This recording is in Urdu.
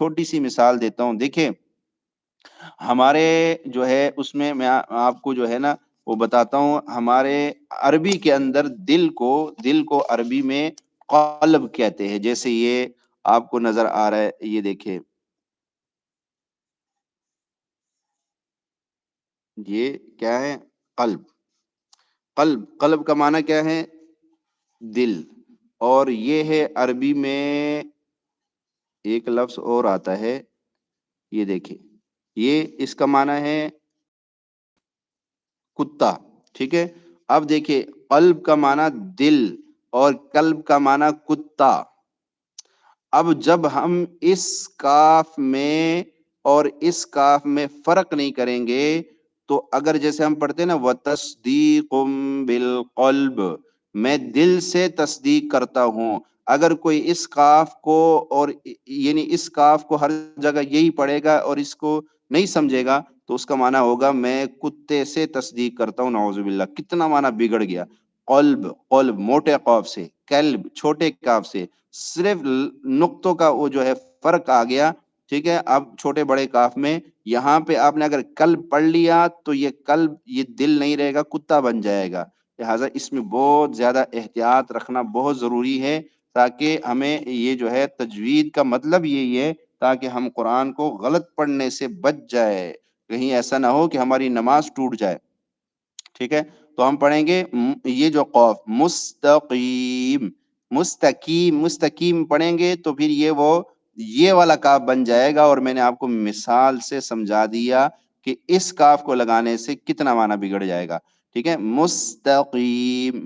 چھوٹی سی مثال دیتا ہوں. دیکھیں ہمارے جو ہے اس میں آپ کو جو ہے نا وہ بتاتا ہوں. ہمارے عربی کے اندر دل کو عربی میں قلب کہتے ہیں. جیسے یہ آپ کو نظر آ رہا ہے، یہ دیکھیں، یہ کیا ہے؟ قلب. قلب کا معنی کیا ہے؟ دل. اور یہ ہے عربی میں ایک لفظ اور آتا ہے، یہ دیکھیں، یہ اس کا معنی ہے کتا. ٹھیک ہے. اب دیکھیں قلب کا معنی دل اور قلب کا معنی کتا. اب جب ہم اس کاف میں اور اس کاف میں فرق نہیں کریں گے تو اگر جیسے ہم پڑھتے ہیں نا وَتَصْدِيقٌ بِالْقَلْبِ، میں دل سے تصدیق کرتا ہوں. اگر کوئی اس کاف کو اور یعنی اس کاف کو ہر جگہ یہی پڑھے گا اور اس کو نہیں سمجھے گا تو اس کا معنی ہوگا میں کتے سے تصدیق کرتا ہوں. نعوذ باللہ، کتنا معنی بگڑ گیا. قلب موٹے قاف سے، قلب چھوٹے کاف سے، صرف نقطوں کا وہ جو ہے فرق آ گیا. ٹھیک ہے. اب چھوٹے بڑے کاف میں یہاں پہ آپ نے اگر قلب پڑھ لیا تو یہ قلب، یہ دل نہیں رہے گا، کتا بن جائے گا. لہٰذا اس میں بہت زیادہ احتیاط رکھنا بہت ضروری ہے تاکہ ہمیں یہ جو ہے تجوید کا مطلب یہی ہے تاکہ ہم قرآن کو غلط پڑھنے سے بچ جائے. کہیں ایسا نہ ہو کہ ہماری نماز ٹوٹ جائے. ٹھیک ہے. تو ہم پڑھیں گے یہ جو قاف مستقیم، مستقیم پڑھیں گے تو پھر یہ والا کاف بن جائے گا. اور میں نے آپ کو مثال سے سمجھا دیا کہ اس کاف کو لگانے سے کتنا معنی بگڑ جائے گا. ٹھیک ہے. مستقیم.